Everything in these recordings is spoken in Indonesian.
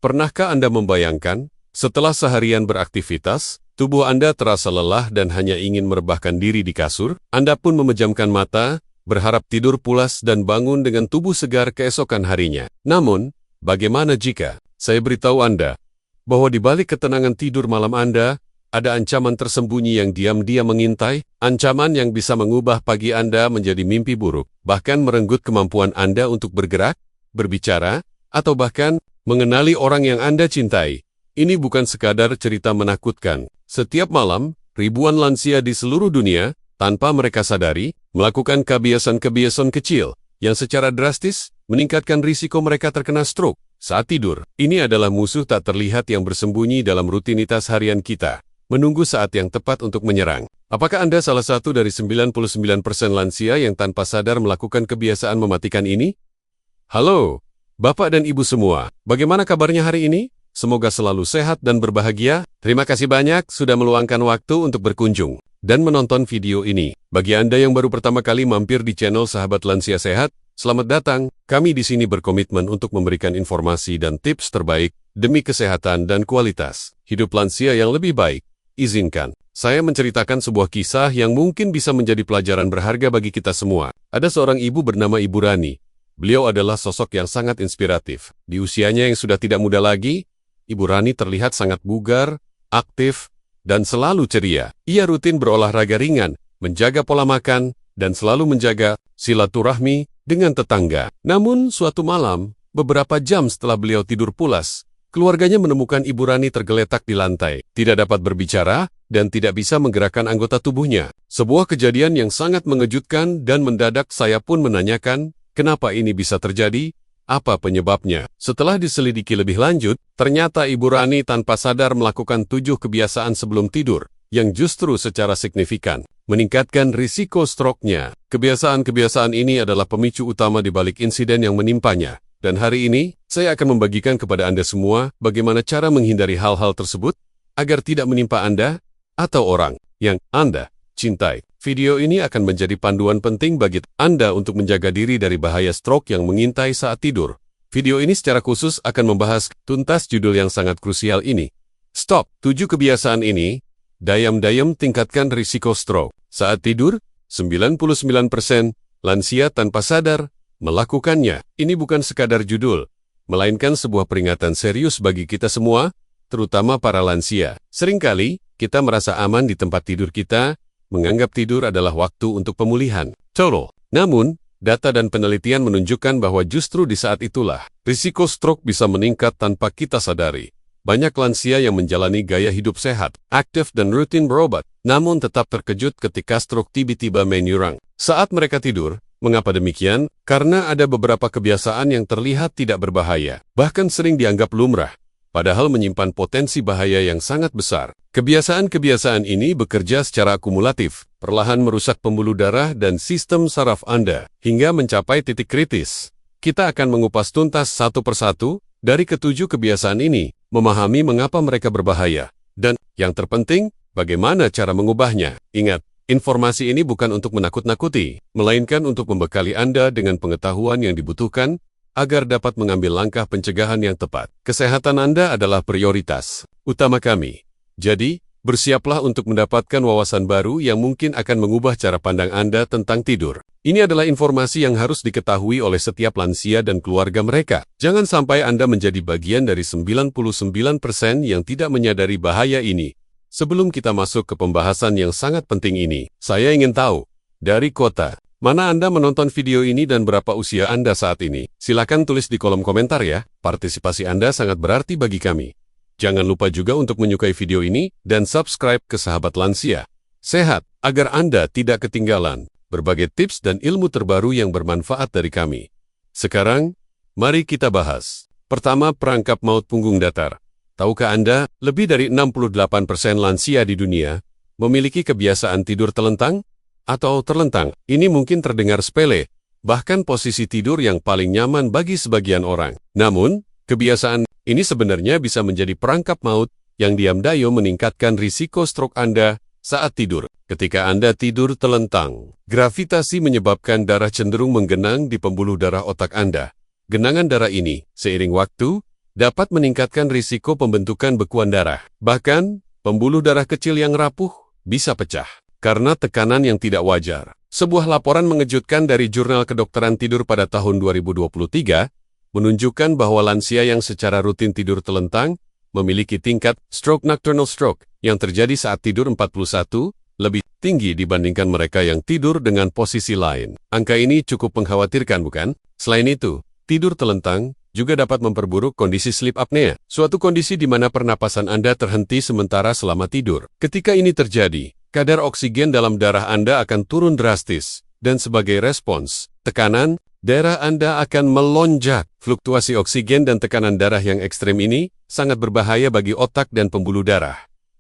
Pernahkah Anda membayangkan, setelah seharian beraktivitas, tubuh Anda terasa lelah dan hanya ingin merebahkan diri di kasur? Anda pun memejamkan mata, berharap tidur pulas dan bangun dengan tubuh segar keesokan harinya. Namun, bagaimana jika saya beritahu Anda bahwa di balik ketenangan tidur malam Anda, ada ancaman tersembunyi yang diam-diam mengintai, ancaman yang bisa mengubah pagi Anda menjadi mimpi buruk, bahkan merenggut kemampuan Anda untuk bergerak, berbicara, atau bahkan mengenali orang yang Anda cintai. Ini bukan sekadar cerita menakutkan. Setiap malam, ribuan lansia di seluruh dunia, tanpa mereka sadari, melakukan kebiasaan-kebiasaan kecil yang secara drastis meningkatkan risiko mereka terkena stroke saat tidur. Ini adalah musuh tak terlihat yang bersembunyi dalam rutinitas harian kita, menunggu saat yang tepat untuk menyerang. Apakah Anda salah satu dari 99% lansia yang tanpa sadar melakukan kebiasaan mematikan ini? Halo, Bapak dan Ibu semua, bagaimana kabarnya hari ini? Semoga selalu sehat dan berbahagia. Terima kasih banyak sudah meluangkan waktu untuk berkunjung dan menonton video ini. Bagi Anda yang baru pertama kali mampir di channel Sahabat Lansia Sehat, selamat datang. Kami di sini berkomitmen untuk memberikan informasi dan tips terbaik demi kesehatan dan kualitas hidup lansia yang lebih baik. Izinkan saya menceritakan sebuah kisah yang mungkin bisa menjadi pelajaran berharga bagi kita semua. Ada seorang ibu bernama Ibu Rani. Beliau adalah sosok yang sangat inspiratif. Di usianya yang sudah tidak muda lagi, Ibu Rani terlihat sangat bugar, aktif, dan selalu ceria. Ia rutin berolahraga ringan, menjaga pola makan, dan selalu menjaga silaturahmi dengan tetangga. Namun, suatu malam, beberapa jam setelah beliau tidur pulas, keluarganya menemukan Ibu Rani tergeletak di lantai, tidak dapat berbicara, dan tidak bisa menggerakkan anggota tubuhnya. Sebuah kejadian yang sangat mengejutkan dan mendadak saya pun menanyakan, kenapa ini bisa terjadi? Apa penyebabnya? Setelah diselidiki lebih lanjut, ternyata Ibu Rani tanpa sadar melakukan 7 kebiasaan sebelum tidur, yang justru secara signifikan meningkatkan risiko stroke-nya. Kebiasaan-kebiasaan ini adalah pemicu utama di balik insiden yang menimpanya. Dan hari ini, saya akan membagikan kepada Anda semua bagaimana cara menghindari hal-hal tersebut agar tidak menimpa Anda atau orang yang Anda cintai. Video ini akan menjadi panduan penting bagi Anda untuk menjaga diri dari bahaya stroke yang mengintai saat tidur. Video ini secara khusus akan membahas tuntas judul yang sangat krusial ini. Stop! 7 kebiasaan ini, dayam-dayam tingkatkan risiko stroke. Saat tidur, 99% lansia tanpa sadar melakukannya. Ini bukan sekadar judul, melainkan sebuah peringatan serius bagi kita semua, terutama para lansia. Seringkali, kita merasa aman di tempat tidur kita, menganggap tidur adalah waktu untuk pemulihan total. Namun, data dan penelitian menunjukkan bahwa justru di saat itulah, risiko stroke bisa meningkat tanpa kita sadari. Banyak lansia yang menjalani gaya hidup sehat, aktif dan rutin berobat, namun tetap terkejut ketika stroke tiba-tiba menyerang saat mereka tidur. Mengapa demikian? Karena ada beberapa kebiasaan yang terlihat tidak berbahaya, bahkan sering dianggap lumrah, padahal menyimpan potensi bahaya yang sangat besar. Kebiasaan-kebiasaan ini bekerja secara akumulatif, perlahan merusak pembuluh darah dan sistem saraf Anda, hingga mencapai titik kritis. Kita akan mengupas tuntas satu persatu dari ketujuh kebiasaan ini, memahami mengapa mereka berbahaya, dan, yang terpenting, bagaimana cara mengubahnya. Ingat, informasi ini bukan untuk menakut-nakuti, melainkan untuk membekali Anda dengan pengetahuan yang dibutuhkan, agar dapat mengambil langkah pencegahan yang tepat. Kesehatan Anda adalah prioritas utama kami. Jadi, bersiaplah untuk mendapatkan wawasan baru yang mungkin akan mengubah cara pandang Anda tentang tidur. Ini adalah informasi yang harus diketahui oleh setiap lansia dan keluarga mereka. Jangan sampai Anda menjadi bagian dari 99% yang tidak menyadari bahaya ini. Sebelum kita masuk ke pembahasan yang sangat penting ini, saya ingin tahu, dari kota mana Anda menonton video ini dan berapa usia Anda saat ini? Silakan tulis di kolom komentar ya. Partisipasi Anda sangat berarti bagi kami. Jangan lupa juga untuk menyukai video ini dan subscribe ke Sahabat Lansia Sehat agar Anda tidak ketinggalan berbagai tips dan ilmu terbaru yang bermanfaat dari kami. Sekarang, mari kita bahas. Pertama, perangkap maut punggung datar. Tahukah Anda, lebih dari 68% lansia di dunia memiliki kebiasaan tidur telentang atau terlentang. Ini mungkin terdengar sepele, bahkan posisi tidur yang paling nyaman bagi sebagian orang. Namun, kebiasaan ini sebenarnya bisa menjadi perangkap maut yang diam-diam meningkatkan risiko stroke Anda saat tidur. Ketika Anda tidur telentang, gravitasi menyebabkan darah cenderung menggenang di pembuluh darah otak Anda. Genangan darah ini, seiring waktu, dapat meningkatkan risiko pembentukan bekuan darah. Bahkan, pembuluh darah kecil yang rapuh bisa pecah karena tekanan yang tidak wajar. Sebuah laporan mengejutkan dari Jurnal Kedokteran Tidur pada tahun 2023 menunjukkan bahwa lansia yang secara rutin tidur telentang memiliki tingkat nocturnal stroke yang terjadi saat tidur 41 lebih tinggi dibandingkan mereka yang tidur dengan posisi lain. Angka ini cukup mengkhawatirkan, bukan? Selain itu, tidur telentang juga dapat memperburuk kondisi sleep apnea, suatu kondisi di mana pernapasan Anda terhenti sementara selama tidur. Ketika ini terjadi, kadar oksigen dalam darah Anda akan turun drastis, dan sebagai respons, tekanan darah Anda akan melonjak. Fluktuasi oksigen dan tekanan darah yang ekstrem ini sangat berbahaya bagi otak dan pembuluh darah.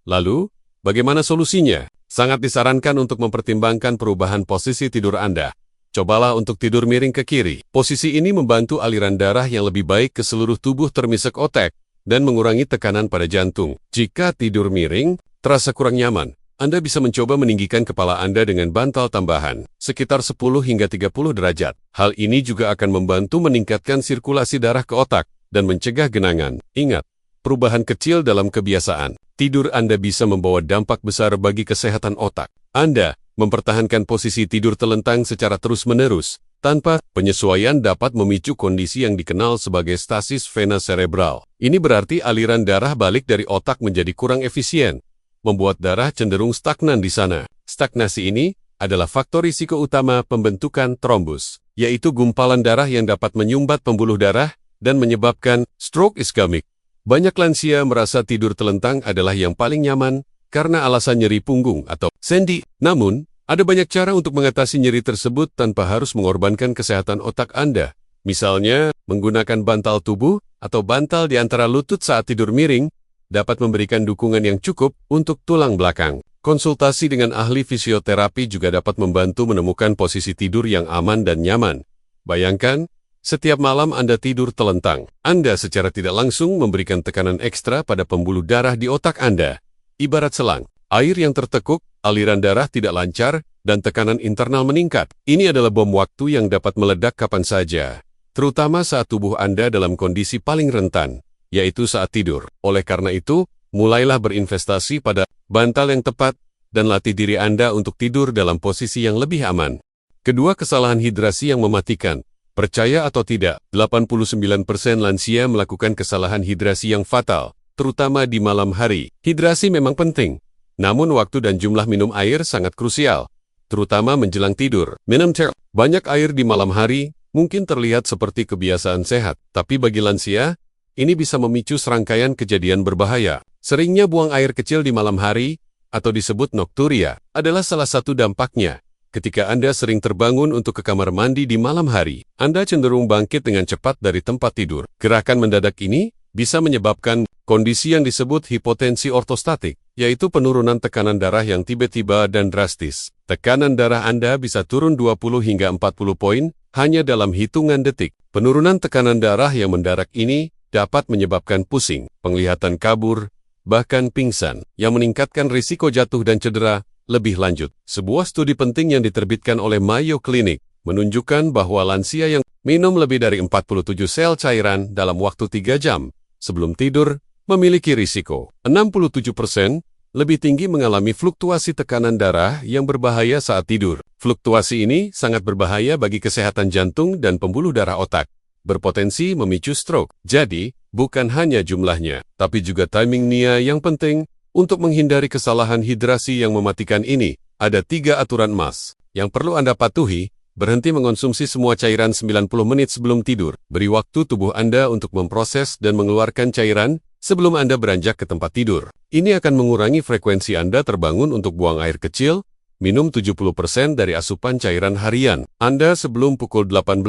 Lalu, bagaimana solusinya? Sangat disarankan untuk mempertimbangkan perubahan posisi tidur Anda. Cobalah untuk tidur miring ke kiri. Posisi ini membantu aliran darah yang lebih baik ke seluruh tubuh termasuk otak dan mengurangi tekanan pada jantung. Jika tidur miring terasa kurang nyaman, Anda bisa mencoba meninggikan kepala Anda dengan bantal tambahan, sekitar 10 hingga 30 derajat. Hal ini juga akan membantu meningkatkan sirkulasi darah ke otak dan mencegah genangan. Ingat, perubahan kecil dalam kebiasaan tidur Anda bisa membawa dampak besar bagi kesehatan otak. Anda mempertahankan posisi tidur telentang secara terus-menerus, tanpa penyesuaian dapat memicu kondisi yang dikenal sebagai stasis vena cerebral. Ini berarti aliran darah balik dari otak menjadi kurang efisien, membuat darah cenderung stagnan di sana. Stagnasi ini adalah faktor risiko utama pembentukan trombus, yaitu gumpalan darah yang dapat menyumbat pembuluh darah dan menyebabkan stroke iskemik. Banyak lansia merasa tidur telentang adalah yang paling nyaman karena alasan nyeri punggung atau sendi. Namun, ada banyak cara untuk mengatasi nyeri tersebut tanpa harus mengorbankan kesehatan otak Anda. Misalnya, menggunakan bantal tubuh atau bantal di antara lutut saat tidur miring dapat memberikan dukungan yang cukup untuk tulang belakang. Konsultasi dengan ahli fisioterapi juga dapat membantu menemukan posisi tidur yang aman dan nyaman. Bayangkan, setiap malam Anda tidur telentang, Anda secara tidak langsung memberikan tekanan ekstra pada pembuluh darah di otak Anda. Ibarat selang, air yang tertekuk, aliran darah tidak lancar, dan tekanan internal meningkat. Ini adalah bom waktu yang dapat meledak kapan saja, terutama saat tubuh Anda dalam kondisi paling rentan, yaitu saat tidur. Oleh karena itu, mulailah berinvestasi pada bantal yang tepat dan latih diri Anda untuk tidur dalam posisi yang lebih aman. Kedua, kesalahan hidrasi yang mematikan. Percaya atau tidak, 89% lansia melakukan kesalahan hidrasi yang fatal, terutama di malam hari. Hidrasi memang penting, namun waktu dan jumlah minum air sangat krusial, terutama menjelang tidur. Minum banyak air di malam hari mungkin terlihat seperti kebiasaan sehat, tapi bagi lansia, ini bisa memicu serangkaian kejadian berbahaya. Seringnya buang air kecil di malam hari, atau disebut nokturia, adalah salah satu dampaknya. Ketika Anda sering terbangun untuk ke kamar mandi di malam hari, Anda cenderung bangkit dengan cepat dari tempat tidur. Gerakan mendadak ini bisa menyebabkan kondisi yang disebut hipotensi ortostatik, yaitu penurunan tekanan darah yang tiba-tiba dan drastis. Tekanan darah Anda bisa turun 20 hingga 40 poin hanya dalam hitungan detik. Penurunan tekanan darah yang mendadak ini dapat menyebabkan pusing, penglihatan kabur, bahkan pingsan, yang meningkatkan risiko jatuh dan cedera lebih lanjut. Sebuah studi penting yang diterbitkan oleh Mayo Clinic menunjukkan bahwa lansia yang minum lebih dari 47 sel cairan dalam waktu 3 jam sebelum tidur memiliki risiko 67% lebih tinggi mengalami fluktuasi tekanan darah yang berbahaya saat tidur. Fluktuasi ini sangat berbahaya bagi kesehatan jantung dan pembuluh darah otak, berpotensi memicu stroke. Jadi, bukan hanya jumlahnya, tapi juga timingnya yang penting. Untuk menghindari kesalahan hidrasi yang mematikan ini, ada 3 aturan emas yang perlu Anda patuhi. Berhenti mengonsumsi semua cairan 90 menit sebelum tidur. Beri waktu tubuh Anda untuk memproses dan mengeluarkan cairan sebelum Anda beranjak ke tempat tidur. Ini akan mengurangi frekuensi Anda terbangun untuk buang air kecil. Minum 70% dari asupan cairan harian Anda sebelum pukul 18.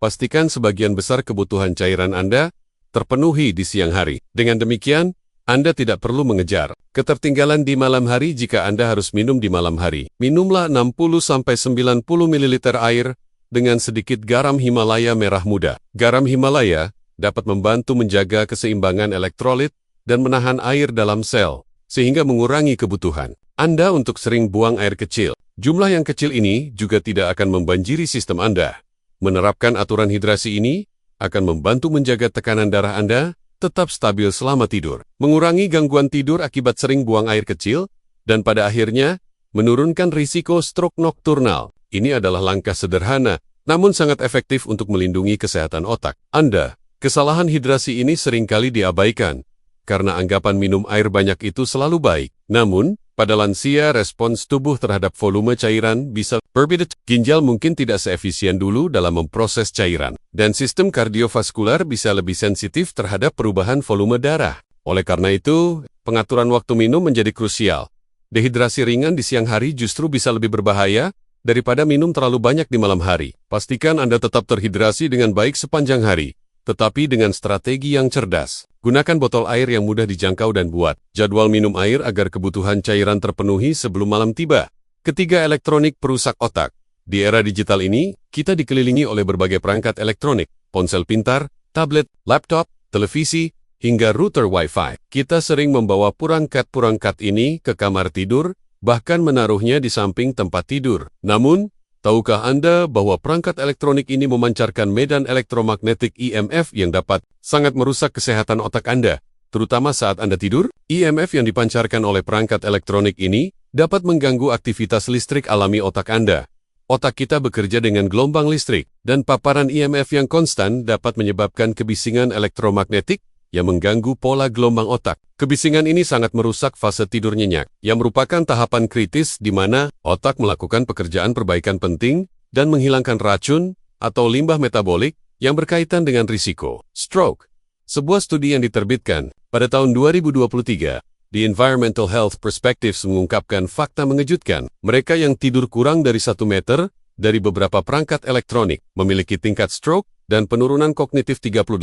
Pastikan sebagian besar kebutuhan cairan Anda terpenuhi di siang hari. Dengan demikian, Anda tidak perlu mengejar ketertinggalan di malam hari jika Anda harus minum di malam hari. Minumlah 60-90 ml air dengan sedikit garam Himalaya merah muda. Garam Himalaya dapat membantu menjaga keseimbangan elektrolit dan menahan air dalam sel, sehingga mengurangi kebutuhan Anda untuk sering buang air kecil. Jumlah yang kecil ini juga tidak akan membanjiri sistem Anda. Menerapkan aturan hidrasi ini akan membantu menjaga tekanan darah Anda tetap stabil selama tidur, mengurangi gangguan tidur akibat sering buang air kecil, dan pada akhirnya, menurunkan risiko stroke nokturnal. Ini adalah langkah sederhana, namun sangat efektif untuk melindungi kesehatan otak Anda. Kesalahan hidrasi ini seringkali diabaikan, karena anggapan minum air banyak itu selalu baik. Namun, pada lansia, respons tubuh terhadap volume cairan bisa berbeda. Ginjal mungkin tidak seefisien dulu dalam memproses cairan, dan sistem kardiovaskular bisa lebih sensitif terhadap perubahan volume darah. Oleh karena itu, pengaturan waktu minum menjadi krusial. Dehidrasi ringan di siang hari justru bisa lebih berbahaya daripada minum terlalu banyak di malam hari. Pastikan Anda tetap terhidrasi dengan baik sepanjang hari, tetapi dengan strategi yang cerdas. Gunakan botol air yang mudah dijangkau dan buat jadwal minum air agar kebutuhan cairan terpenuhi sebelum malam tiba. Ketiga, elektronik perusak otak. Di era digital ini, kita dikelilingi oleh berbagai perangkat elektronik, ponsel pintar, tablet, laptop, televisi, hingga router Wi-Fi. Kita sering membawa perangkat-perangkat ini ke kamar tidur, bahkan menaruhnya di samping tempat tidur. Namun, tahukah Anda bahwa perangkat elektronik ini memancarkan medan elektromagnetik EMF yang dapat sangat merusak kesehatan otak Anda, terutama saat Anda tidur? EMF yang dipancarkan oleh perangkat elektronik ini dapat mengganggu aktivitas listrik alami otak Anda. Otak kita bekerja dengan gelombang listrik, dan paparan EMF yang konstan dapat menyebabkan kebisingan elektromagnetik yang mengganggu pola gelombang otak. Kebisingan ini sangat merusak fase tidur nyenyak, yang merupakan tahapan kritis di mana otak melakukan pekerjaan perbaikan penting dan menghilangkan racun atau limbah metabolik yang berkaitan dengan risiko stroke. Sebuah studi yang diterbitkan pada tahun 2023 di Environmental Health Perspectives mengungkapkan fakta mengejutkan. Mereka yang tidur kurang dari 1 meter dari beberapa perangkat elektronik memiliki tingkat stroke dan penurunan kognitif 38%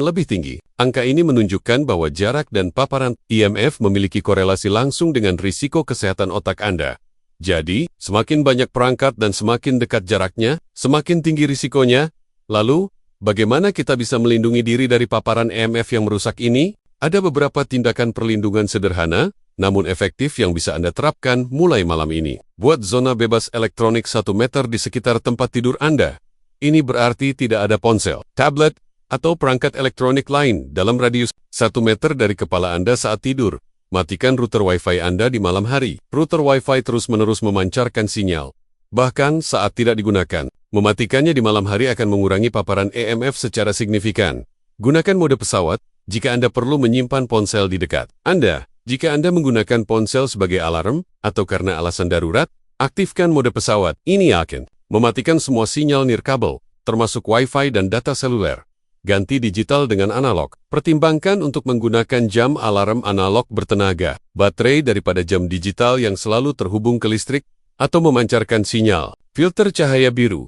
lebih tinggi. Angka ini menunjukkan bahwa jarak dan paparan EMF memiliki korelasi langsung dengan risiko kesehatan otak Anda. Jadi, semakin banyak perangkat dan semakin dekat jaraknya, semakin tinggi risikonya. Lalu, bagaimana kita bisa melindungi diri dari paparan EMF yang merusak ini? Ada beberapa tindakan perlindungan sederhana, namun efektif yang bisa Anda terapkan mulai malam ini. Buat zona bebas elektronik 1 meter di sekitar tempat tidur Anda. Ini berarti tidak ada ponsel, tablet, atau perangkat elektronik lain dalam radius 1 meter dari kepala Anda saat tidur. Matikan router Wi-Fi Anda di malam hari. Router Wi-Fi terus-menerus memancarkan sinyal. Bahkan saat tidak digunakan, mematikannya di malam hari akan mengurangi paparan EMF secara signifikan. Gunakan mode pesawat jika Anda perlu menyimpan ponsel di dekat Anda. Jika Anda menggunakan ponsel sebagai alarm atau karena alasan darurat, aktifkan mode pesawat. Ini akan mematikan semua sinyal nirkabel, termasuk Wi-Fi dan data seluler. Ganti digital dengan analog. Pertimbangkan untuk menggunakan jam alarm analog bertenaga baterai daripada jam digital yang selalu terhubung ke listrik atau memancarkan sinyal. Filter cahaya biru.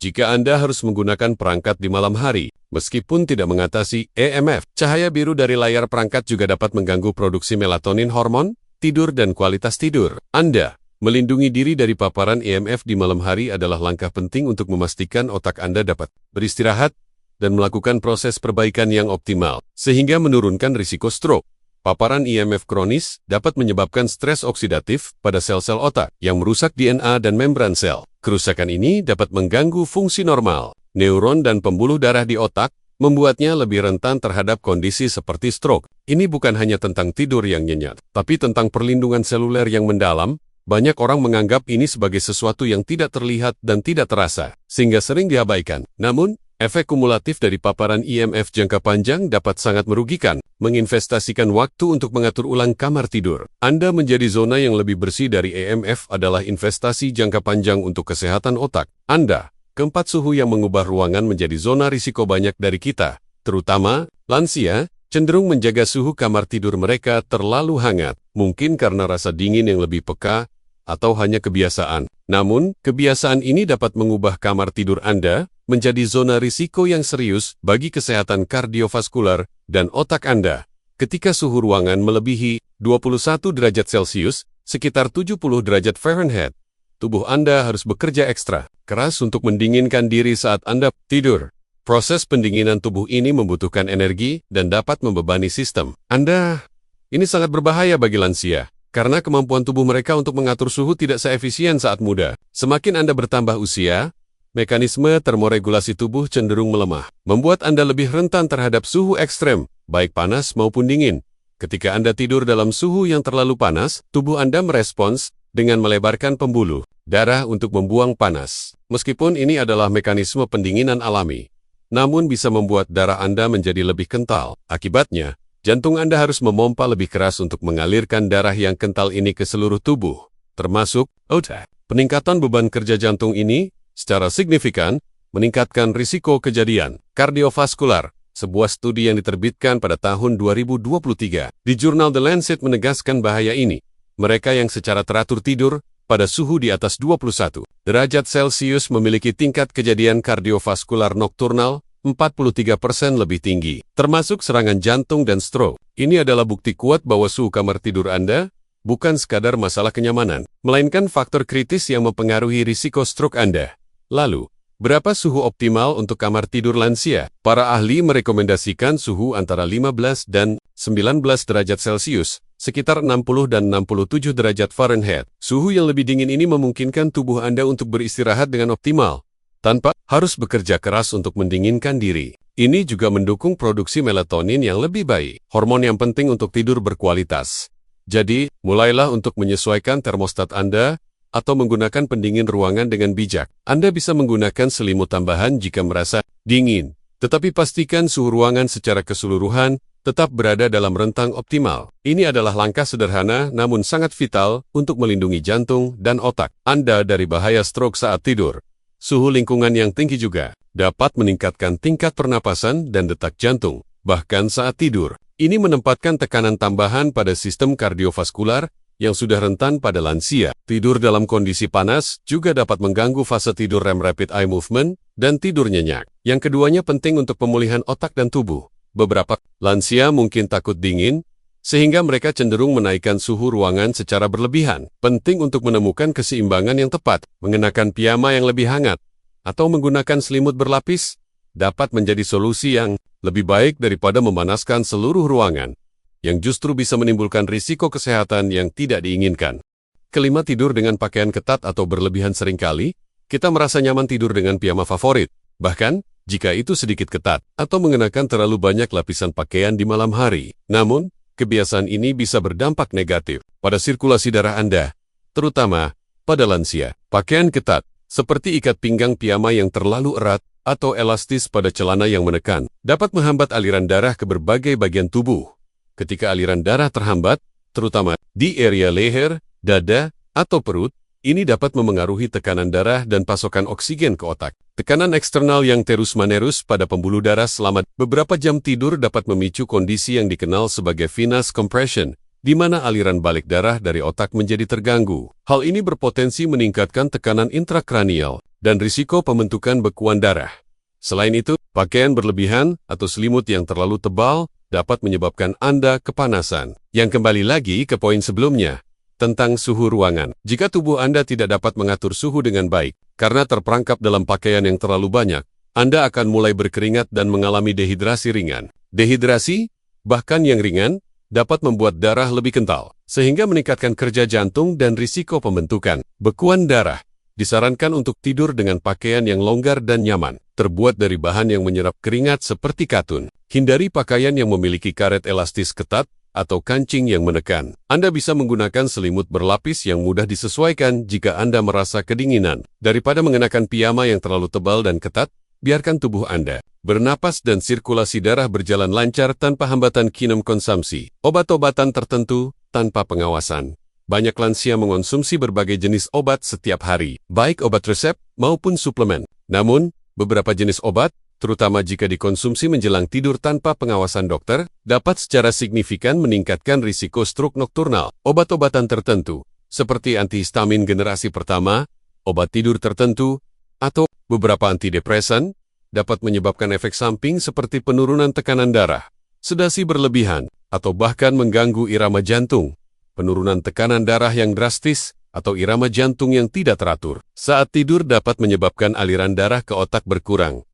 Jika Anda harus menggunakan perangkat di malam hari, meskipun tidak mengatasi EMF, cahaya biru dari layar perangkat juga dapat mengganggu produksi melatonin, hormon tidur, dan kualitas tidur Anda. Melindungi diri dari paparan EMF di malam hari adalah langkah penting untuk memastikan otak Anda dapat beristirahat dan melakukan proses perbaikan yang optimal, sehingga menurunkan risiko stroke. Paparan EMF kronis dapat menyebabkan stres oksidatif pada sel-sel otak yang merusak DNA dan membran sel. Kerusakan ini dapat mengganggu fungsi normal neuron dan pembuluh darah di otak, membuatnya lebih rentan terhadap kondisi seperti stroke. Ini bukan hanya tentang tidur yang nyenyak, tapi tentang perlindungan seluler yang mendalam. Banyak orang menganggap ini sebagai sesuatu yang tidak terlihat dan tidak terasa, sehingga sering diabaikan. Namun, efek kumulatif dari paparan EMF jangka panjang dapat sangat merugikan. Menginvestasikan waktu untuk mengatur ulang kamar tidur Anda menjadi zona yang lebih bersih dari EMF adalah investasi jangka panjang untuk kesehatan otak Anda. Keempat, suhu yang mengubah ruangan menjadi zona risiko. Banyak dari kita, terutama lansia, cenderung menjaga suhu kamar tidur mereka terlalu hangat, mungkin karena rasa dingin yang lebih peka, atau hanya kebiasaan. Namun, kebiasaan ini dapat mengubah kamar tidur Anda menjadi zona risiko yang serius bagi kesehatan kardiovaskular dan otak Anda. Ketika suhu ruangan melebihi 21 derajat Celcius, sekitar 70 derajat Fahrenheit, tubuh Anda harus bekerja ekstra keras untuk mendinginkan diri saat Anda tidur. Proses pendinginan tubuh ini membutuhkan energi dan dapat membebani sistem Anda. Ini sangat berbahaya bagi lansia, karena kemampuan tubuh mereka untuk mengatur suhu tidak seefisien saat muda. Semakin Anda bertambah usia, Mekanisme termoregulasi tubuh cenderung melemah, membuat Anda lebih rentan terhadap suhu ekstrem, baik panas maupun dingin. Ketika Anda tidur dalam suhu yang terlalu panas, tubuh Anda merespons dengan melebarkan pembuluh darah untuk membuang panas. Meskipun ini adalah mekanisme pendinginan alami, namun bisa membuat darah Anda menjadi lebih kental. Akibatnya, jantung Anda harus memompa lebih keras untuk mengalirkan darah yang kental ini ke seluruh tubuh, termasuk otak. Peningkatan beban kerja jantung ini secara signifikan meningkatkan risiko kejadian kardiovaskular. Sebuah studi yang diterbitkan pada tahun 2023 di jurnal The Lancet menegaskan bahaya ini. Mereka yang secara teratur tidur pada suhu di atas 21 derajat Celcius memiliki tingkat kejadian kardiovaskular nokturnal 43% lebih tinggi, termasuk serangan jantung dan stroke. Ini adalah bukti kuat bahwa suhu kamar tidur Anda bukan sekadar masalah kenyamanan, melainkan faktor kritis yang mempengaruhi risiko stroke Anda. Lalu, berapa suhu optimal untuk kamar tidur lansia? Para ahli merekomendasikan suhu antara 15 dan 19 derajat Celcius, sekitar 60 dan 67 derajat Fahrenheit. Suhu yang lebih dingin ini memungkinkan tubuh Anda untuk beristirahat dengan optimal, tanpa harus bekerja keras untuk mendinginkan diri. Ini juga mendukung produksi melatonin yang lebih baik, hormon yang penting untuk tidur berkualitas. Jadi, mulailah untuk menyesuaikan termostat Anda, atau menggunakan pendingin ruangan dengan bijak. Anda bisa menggunakan selimut tambahan jika merasa dingin, tetapi pastikan suhu ruangan secara keseluruhan tetap berada dalam rentang optimal. Ini adalah langkah sederhana namun sangat vital untuk melindungi jantung dan otak Anda dari bahaya stroke saat tidur. Suhu lingkungan yang tinggi juga dapat meningkatkan tingkat pernapasan dan detak jantung, bahkan saat tidur. Ini menempatkan tekanan tambahan pada sistem kardiovaskular yang sudah rentan pada lansia. Tidur dalam kondisi panas juga dapat mengganggu fase tidur REM rapid eye movement dan tidur nyenyak. Yang keduanya penting untuk pemulihan otak dan tubuh. Beberapa lansia mungkin takut dingin, sehingga mereka cenderung menaikkan suhu ruangan secara berlebihan. Penting untuk menemukan keseimbangan yang tepat, mengenakan piyama yang lebih hangat, atau menggunakan selimut berlapis, dapat menjadi solusi yang lebih baik daripada memanaskan seluruh ruangan, yang justru bisa menimbulkan risiko kesehatan yang tidak diinginkan. Kelima, tidur dengan pakaian ketat atau berlebihan. Seringkali, kita merasa nyaman tidur dengan piyama favorit, bahkan jika itu sedikit ketat, atau mengenakan terlalu banyak lapisan pakaian di malam hari. Namun, kebiasaan ini bisa berdampak negatif pada sirkulasi darah Anda, terutama pada lansia. Pakaian ketat, seperti ikat pinggang piyama yang terlalu erat, atau elastis pada celana yang menekan, dapat menghambat aliran darah ke berbagai bagian tubuh. Ketika aliran darah terhambat, terutama di area leher, dada, atau perut, ini dapat memengaruhi tekanan darah dan pasokan oksigen ke otak. Tekanan eksternal yang terus-menerus pada pembuluh darah selama beberapa jam tidur dapat memicu kondisi yang dikenal sebagai venous compression, di mana aliran balik darah dari otak menjadi terganggu. Hal ini berpotensi meningkatkan tekanan intrakranial dan risiko pembentukan bekuan darah. Selain itu, pakaian berlebihan atau selimut yang terlalu tebal dapat menyebabkan Anda kepanasan. Yang kembali lagi ke poin sebelumnya, tentang suhu ruangan. Jika tubuh Anda tidak dapat mengatur suhu dengan baik, karena terperangkap dalam pakaian yang terlalu banyak, Anda akan mulai berkeringat dan mengalami dehidrasi ringan. Dehidrasi, bahkan yang ringan, dapat membuat darah lebih kental, sehingga meningkatkan kerja jantung dan risiko pembentukan bekuan darah. Disarankan untuk tidur dengan pakaian yang longgar dan nyaman, terbuat dari bahan yang menyerap keringat seperti katun. Hindari pakaian yang memiliki karet elastis ketat atau kancing yang menekan. Anda bisa menggunakan selimut berlapis yang mudah disesuaikan jika Anda merasa kedinginan. Daripada mengenakan piyama yang terlalu tebal dan ketat, biarkan tubuh Anda bernapas dan sirkulasi darah berjalan lancar tanpa hambatan kinem konsumsi obat-obatan tertentu tanpa pengawasan. Banyak lansia mengonsumsi berbagai jenis obat setiap hari, baik obat resep maupun suplemen. Namun, beberapa jenis obat, terutama jika dikonsumsi menjelang tidur tanpa pengawasan dokter, dapat secara signifikan meningkatkan risiko stroke nokturnal. Obat-obatan tertentu, seperti antihistamin generasi pertama, obat tidur tertentu, atau beberapa antidepresan, dapat menyebabkan efek samping seperti penurunan tekanan darah, sedasi berlebihan, atau bahkan mengganggu irama jantung. Penurunan tekanan darah yang drastis, atau irama jantung yang tidak teratur saat tidur dapat menyebabkan aliran darah ke otak berkurang,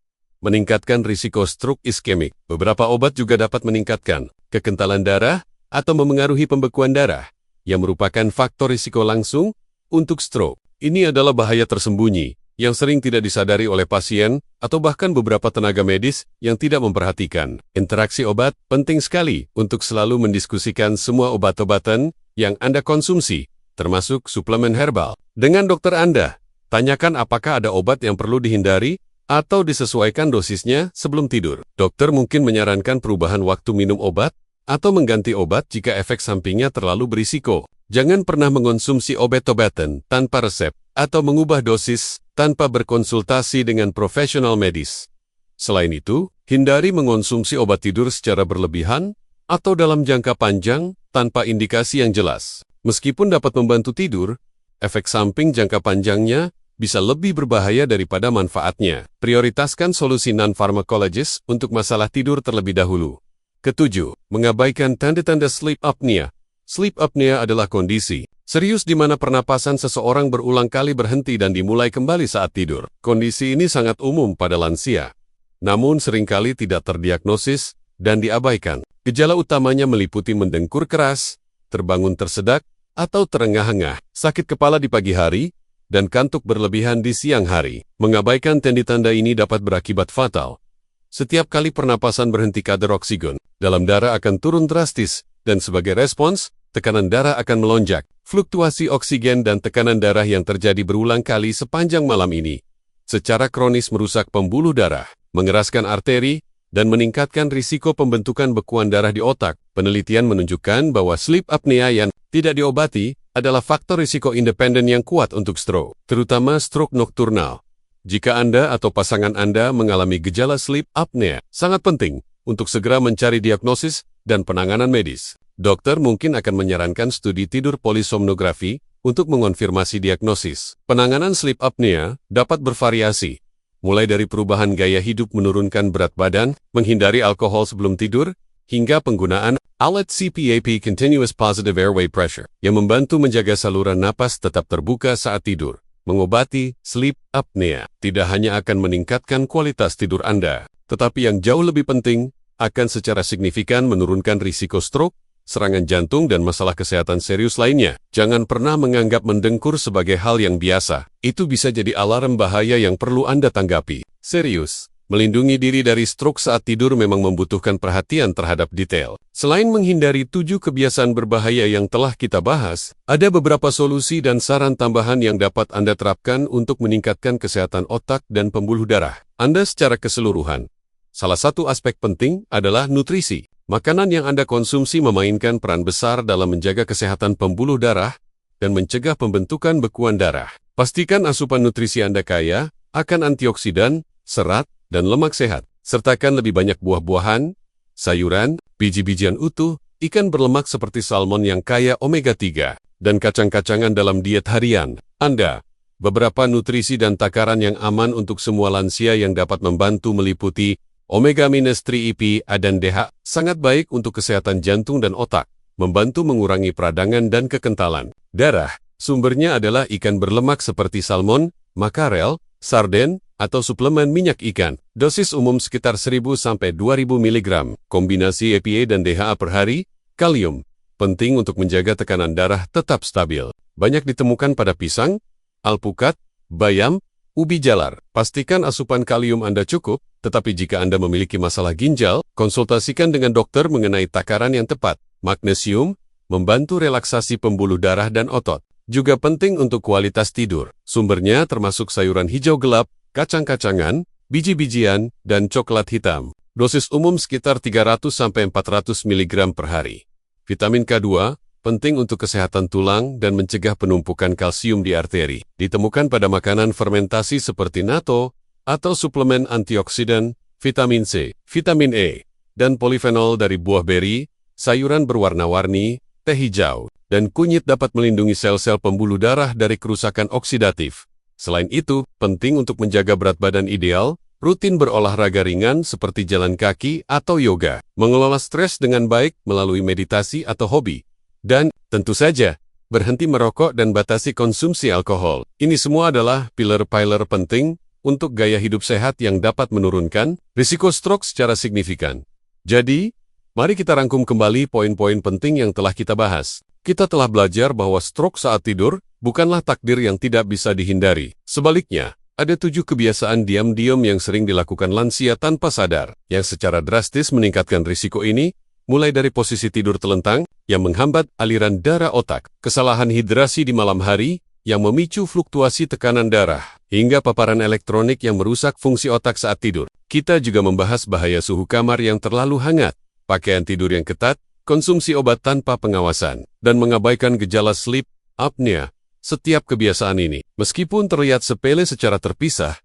meningkatkan risiko stroke iskemik. Beberapa obat juga dapat meningkatkan kekentalan darah atau memengaruhi pembekuan darah, yang merupakan faktor risiko langsung untuk stroke. Ini adalah bahaya tersembunyi yang sering tidak disadari oleh pasien atau bahkan beberapa tenaga medis yang tidak memperhatikan. Interaksi obat penting sekali untuk selalu mendiskusikan semua obat-obatan yang Anda konsumsi, termasuk suplemen herbal. Dengan dokter Anda, tanyakan apakah ada obat yang perlu dihindari atau disesuaikan dosisnya sebelum tidur. Dokter mungkin menyarankan perubahan waktu minum obat atau mengganti obat jika efek sampingnya terlalu berisiko. Jangan pernah mengonsumsi obat-obatan tanpa resep atau mengubah dosis tanpa berkonsultasi dengan profesional medis. Selain itu, hindari mengonsumsi obat tidur secara berlebihan atau dalam jangka panjang tanpa indikasi yang jelas. Meskipun dapat membantu tidur, efek samping jangka panjangnya bisa lebih berbahaya daripada manfaatnya. Prioritaskan solusi non-farmakologis untuk masalah tidur terlebih dahulu. Ketujuh, mengabaikan tanda-tanda sleep apnea. Sleep apnea adalah kondisi serius di mana pernapasan seseorang berulang kali berhenti dan dimulai kembali saat tidur. Kondisi ini sangat umum pada lansia, namun seringkali tidak terdiagnosis dan diabaikan. Gejala utamanya meliputi mendengkur keras, terbangun tersedak, atau terengah-engah, sakit kepala di pagi hari, dan kantuk berlebihan di siang hari. Mengabaikan tanda-tanda ini dapat berakibat fatal. Setiap kali pernapasan berhenti, kadar oksigen dalam darah akan turun drastis, dan sebagai respons, tekanan darah akan melonjak. Fluktuasi oksigen dan tekanan darah yang terjadi berulang kali sepanjang malam ini secara kronis merusak pembuluh darah, mengeraskan arteri, dan meningkatkan risiko pembentukan bekuan darah di otak. Penelitian menunjukkan bahwa sleep apnea yang tidak diobati adalah faktor risiko independen yang kuat untuk stroke, terutama stroke nokturnal. Jika Anda atau pasangan Anda mengalami gejala sleep apnea, sangat penting untuk segera mencari diagnosis dan penanganan medis. Dokter mungkin akan menyarankan studi tidur polisomnografi untuk mengonfirmasi diagnosis. Penanganan sleep apnea dapat bervariasi, mulai dari perubahan gaya hidup menurunkan berat badan, menghindari alkohol sebelum tidur, hingga penggunaan alat CPAP Continuous Positive Airway Pressure yang membantu menjaga saluran napas tetap terbuka saat tidur. Mengobati sleep apnea tidak hanya akan meningkatkan kualitas tidur Anda, tetapi yang jauh lebih penting, akan secara signifikan menurunkan risiko stroke, serangan jantung, dan masalah kesehatan serius lainnya. Jangan pernah menganggap mendengkur sebagai hal yang biasa. Itu bisa jadi alarm bahaya yang perlu Anda tanggapi serius. Melindungi diri dari stroke saat tidur memang membutuhkan perhatian terhadap detail. Selain menghindari 7 kebiasaan berbahaya yang telah kita bahas, ada beberapa solusi dan saran tambahan yang dapat Anda terapkan untuk meningkatkan kesehatan otak dan pembuluh darah Anda secara keseluruhan. Salah satu aspek penting adalah nutrisi. Makanan yang Anda konsumsi memainkan peran besar dalam menjaga kesehatan pembuluh darah dan mencegah pembentukan bekuan darah. Pastikan asupan nutrisi Anda kaya akan antioksidan, serat, dan lemak sehat. Sertakan lebih banyak buah-buahan, sayuran, biji-bijian utuh, ikan berlemak seperti salmon yang kaya omega-3, dan kacang-kacangan dalam diet harian Anda. Beberapa nutrisi dan takaran yang aman untuk semua lansia yang dapat membantu meliputi omega-3 EPA dan DHA, sangat baik untuk kesehatan jantung dan otak, membantu mengurangi peradangan dan kekentalan darah. Sumbernya adalah ikan berlemak seperti salmon, makarel, sarden, atau suplemen minyak ikan. Dosis umum sekitar 1000 sampai 2000 mg. Kombinasi EPA dan DHA per hari. Kalium penting untuk menjaga tekanan darah tetap stabil. Banyak ditemukan pada pisang, alpukat, bayam, ubi jalar. Pastikan asupan kalium Anda cukup, tetapi jika Anda memiliki masalah ginjal, konsultasikan dengan dokter mengenai takaran yang tepat. Magnesium membantu relaksasi pembuluh darah dan otot. Juga penting untuk kualitas tidur. Sumbernya termasuk sayuran hijau gelap, kacang-kacangan, biji-bijian, dan coklat hitam. Dosis umum sekitar 300 sampai 400 mg per hari. Vitamin K2 penting untuk kesehatan tulang dan mencegah penumpukan kalsium di arteri. Ditemukan pada makanan fermentasi seperti natto atau suplemen antioksidan, vitamin C, vitamin E, dan polifenol dari buah beri, sayuran berwarna-warni, teh hijau, dan kunyit dapat melindungi sel-sel pembuluh darah dari kerusakan oksidatif. Selain itu, penting untuk menjaga berat badan ideal, rutin berolahraga ringan seperti jalan kaki atau yoga, mengelola stres dengan baik melalui meditasi atau hobi, dan, tentu saja, berhenti merokok dan batasi konsumsi alkohol. Ini semua adalah pilar-pilar penting untuk gaya hidup sehat yang dapat menurunkan risiko stroke secara signifikan. Jadi, mari kita rangkum kembali poin-poin penting yang telah kita bahas. Kita telah belajar bahwa stroke saat tidur bukanlah takdir yang tidak bisa dihindari. Sebaliknya, Ada 7 kebiasaan diam-diam yang sering dilakukan lansia tanpa sadar, yang secara drastis meningkatkan risiko ini, mulai dari posisi tidur telentang, yang menghambat aliran darah otak, kesalahan hidrasi di malam hari, yang memicu fluktuasi tekanan darah, hingga paparan elektronik yang merusak fungsi otak saat tidur. Kita juga membahas bahaya suhu kamar yang terlalu hangat, pakaian tidur yang ketat, konsumsi obat tanpa pengawasan, dan mengabaikan gejala sleep apnea. Setiap kebiasaan ini, meskipun terlihat sepele secara terpisah,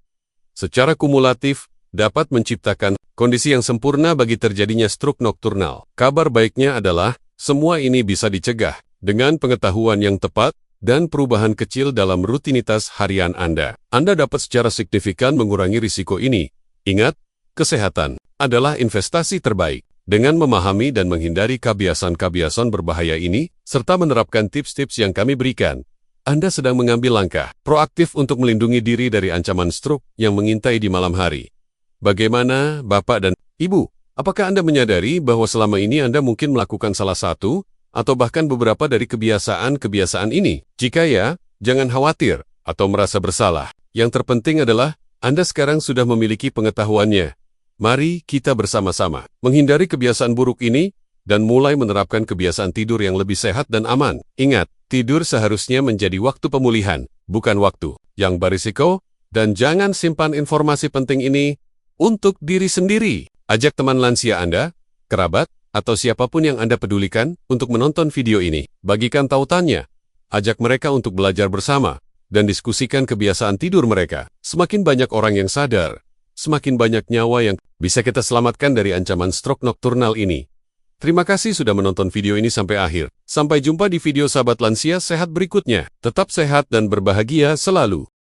secara kumulatif dapat menciptakan kondisi yang sempurna bagi terjadinya stroke nokturnal. Kabar baiknya adalah, semua ini bisa dicegah dengan pengetahuan yang tepat dan perubahan kecil dalam rutinitas harian Anda. Anda dapat secara signifikan mengurangi risiko ini. Ingat, kesehatan adalah investasi terbaik. Dengan memahami dan menghindari kebiasaan-kebiasaan berbahaya ini, serta menerapkan tips-tips yang kami berikan, Anda sedang mengambil langkah proaktif untuk melindungi diri dari ancaman stroke yang mengintai di malam hari. Bagaimana, Bapak dan Ibu? Apakah Anda menyadari bahwa selama ini Anda mungkin melakukan salah satu atau bahkan beberapa dari kebiasaan-kebiasaan ini? Jika ya, jangan khawatir atau merasa bersalah. Yang terpenting adalah Anda sekarang sudah memiliki pengetahuannya. Mari kita bersama-sama menghindari kebiasaan buruk ini dan mulai menerapkan kebiasaan tidur yang lebih sehat dan aman. Ingat, tidur seharusnya menjadi waktu pemulihan, bukan waktu yang berisiko, dan jangan simpan informasi penting ini untuk diri sendiri. Ajak teman lansia Anda, kerabat, atau siapapun yang Anda pedulikan untuk menonton video ini. Bagikan tautannya. Ajak mereka untuk belajar bersama dan diskusikan kebiasaan tidur mereka. Semakin banyak orang yang sadar, semakin banyak nyawa yang bisa kita selamatkan dari ancaman stroke nokturnal ini. Terima kasih sudah menonton video ini sampai akhir. Sampai jumpa di video Sahabat Lansia Sehat berikutnya. Tetap sehat dan berbahagia selalu.